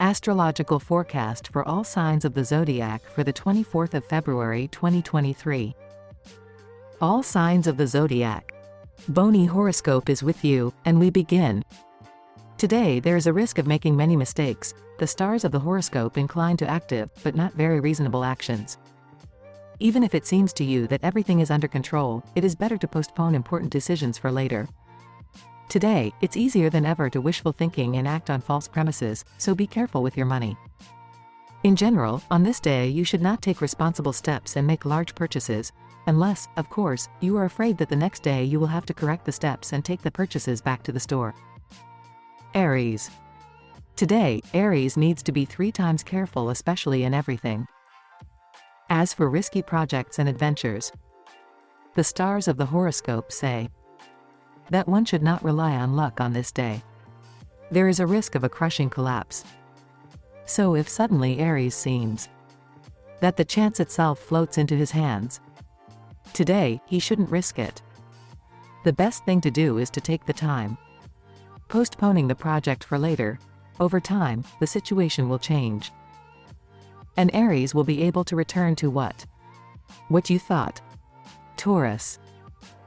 Astrological forecast for all signs of the zodiac for the 24th of February 2023. All signs of the zodiac. Bony Horoscope is with you, and we begin. Today there is a risk of making many mistakes. The stars of the horoscope incline to active, but not very reasonable actions. Even if it seems to you that everything is under control, it is better to postpone important decisions for later. Today, it's easier than ever to wishful thinking and act on false premises, so be careful with your money. In general, on this day you should not take responsible steps and make large purchases, unless, of course, you are afraid that the next day you will have to correct the steps and take the purchases back to the store. Aries. Today, Aries needs to be 3 times careful, especially in everything. As for risky projects and adventures, the stars of the horoscope say that one should not rely on luck on this day. There is a risk of a crushing collapse. So if suddenly Aries seems that the chance itself floats into his hands, today, he shouldn't risk it. The best thing to do is to take the time. Postponing the project for later, over time, the situation will change. And Aries will be able to return to what you thought. Taurus.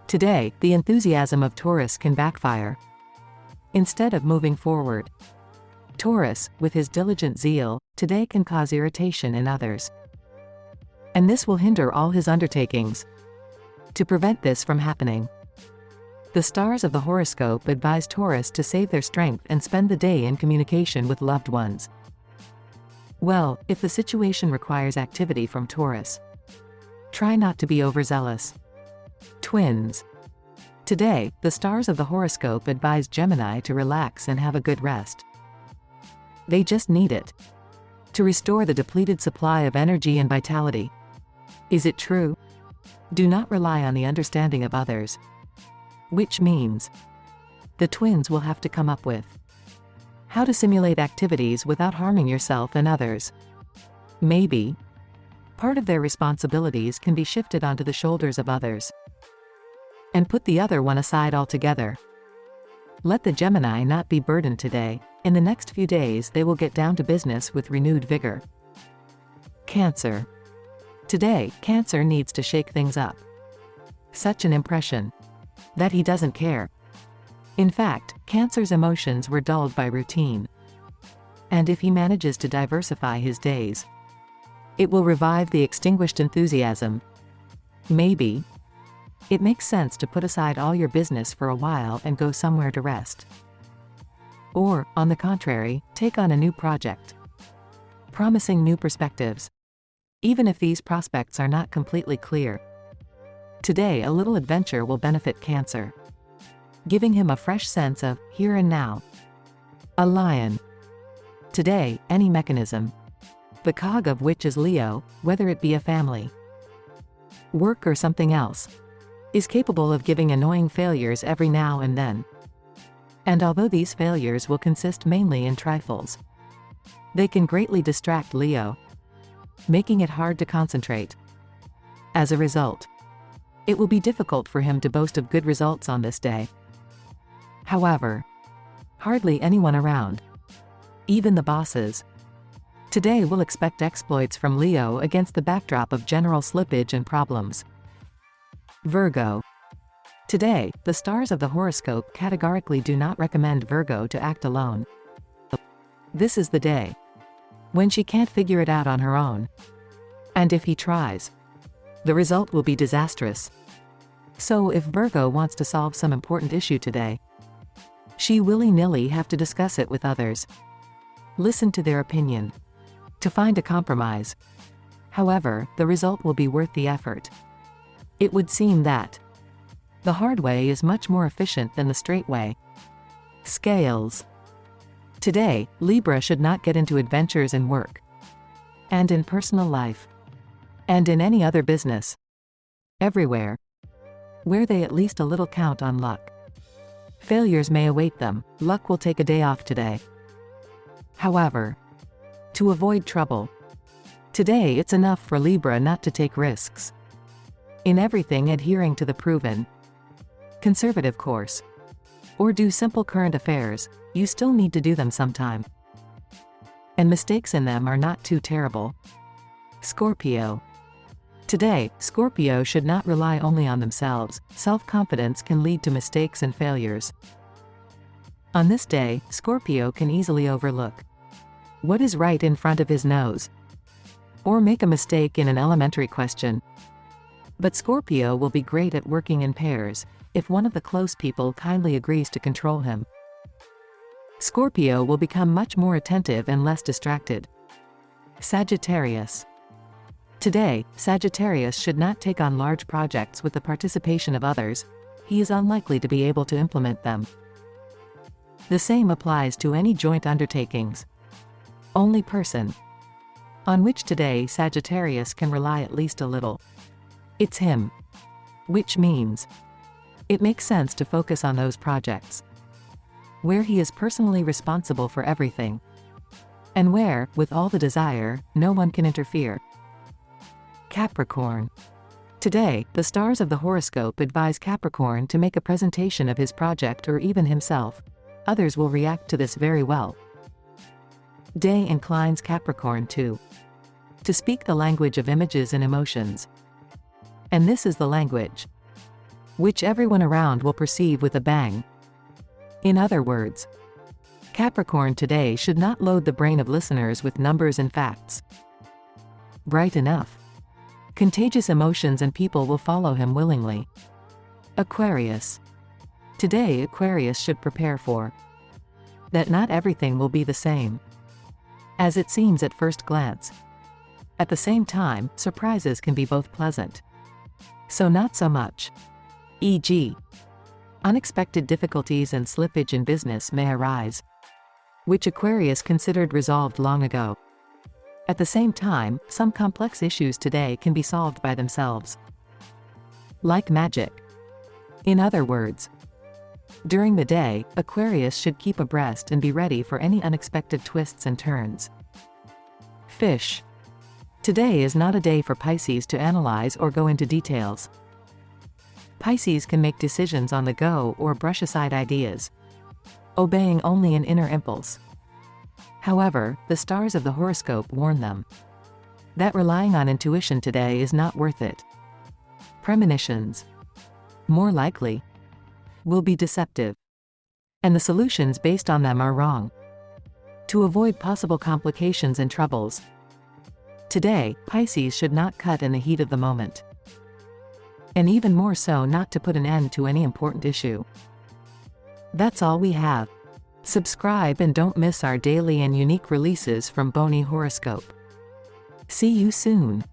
Today, the enthusiasm of Taurus can backfire. Instead of moving forward, Taurus, with his diligent zeal, today can cause irritation in others. And this will hinder all his undertakings. To prevent this from happening, the stars of the horoscope advise Taurus to save their strength and spend the day in communication with loved ones. Well, if the situation requires activity from Taurus, try not to be overzealous. Twins. Today, the stars of the horoscope advise Gemini to relax and have a good rest. They just need it to restore the depleted supply of energy and vitality. Is it true? Do not rely on the understanding of others. Which means the twins will have to come up with how to simulate activities without harming yourself and others. Maybe part of their responsibilities can be shifted onto the shoulders of others, and put the other one aside altogether. Let the Gemini not be burdened today. In the next few days they will get down to business with renewed vigor. Cancer. Today, Cancer needs to shake things up. Such an impression that he doesn't care. In fact, Cancer's emotions were dulled by routine. And if he manages to diversify his days, it will revive the extinguished enthusiasm. Maybe it makes sense to put aside all your business for a while and go somewhere to rest. Or, on the contrary, take on a new project, promising new perspectives, even if these prospects are not completely clear. Today a little adventure will benefit Cancer, giving him a fresh sense of here and now. A Lion. Today, any mechanism, the cog of which is Leo, whether it be a family, work or something else, is capable of giving annoying failures every now and then. And although these failures will consist mainly in trifles, they can greatly distract Leo, making it hard to concentrate. As a result, it will be difficult for him to boast of good results on this day. However, hardly anyone around, even the bosses, today will expect exploits from Leo against the backdrop of general slippage and problems. Virgo. Today, the stars of the horoscope categorically do not recommend Virgo to act alone. This is the day when she can't figure it out on her own. And if he tries, the result will be disastrous. So if Virgo wants to solve some important issue today, she willy-nilly have to discuss it with others. Listen to their opinion to find a compromise. However, the result will be worth the effort. It would seem that the hard way is much more efficient than the straight way. Scales. Today, Libra should not get into adventures in work, and in personal life, and in any other business, everywhere, where they at least a little count on luck. Failures may await them. Luck will take a day off today. However, to avoid trouble, today it's enough for Libra not to take risks. In everything adhering to the proven conservative course, or do simple current affairs, you still need to do them sometime. and mistakes in them are not too terrible. Scorpio. Today, Scorpio should not rely only on themselves. Self-confidence can lead to mistakes and failures. On this day, Scorpio can easily overlook what is right in front of his nose, or make a mistake in an elementary question. But Scorpio will be great at working in pairs, if one of the close people kindly agrees to control him. Scorpio will become much more attentive and less distracted. Sagittarius. Today, Sagittarius should not take on large projects with the participation of others. He is unlikely to be able to implement them. The same applies to any joint undertakings. Only person on which today Sagittarius can rely at least a little, it's him. Which means it makes sense to focus on those projects where he is personally responsible for everything, and where, with all the desire, no one can interfere. Capricorn. Today, the stars of the horoscope advise Capricorn to make a presentation of his project or even himself. Others will react to this very well. Day inclines Capricorn to speak the language of images and emotions. And this is the language which everyone around will perceive with a bang. In other words, Capricorn today should not load the brain of listeners with numbers and facts. Bright enough. Contagious emotions and people will follow him willingly. Aquarius. Today Aquarius should prepare for that not everything will be the same as it seems at first glance. At the same time, surprises can be both pleasant, so not so much. E.g., unexpected difficulties and slippage in business may arise, which Aquarius considered resolved long ago. At the same time, some complex issues today can be solved by themselves, like magic. In other words, during the day, Aquarius should keep abreast and be ready for any unexpected twists and turns. Fish. Today is not a day for Pisces to analyze or go into details. Pisces can make decisions on the go or brush aside ideas, obeying only an inner impulse. However, the stars of the horoscope warn them that relying on intuition today is not worth it. Premonitions, more likely, will be deceptive, and the solutions based on them are wrong. To avoid possible complications and troubles, today, Pisces should not cut in the heat of the moment, and even more so not to put an end to any important issue. That's all we have. Subscribe and don't miss our daily and unique releases from Bony Horoscope. See you soon.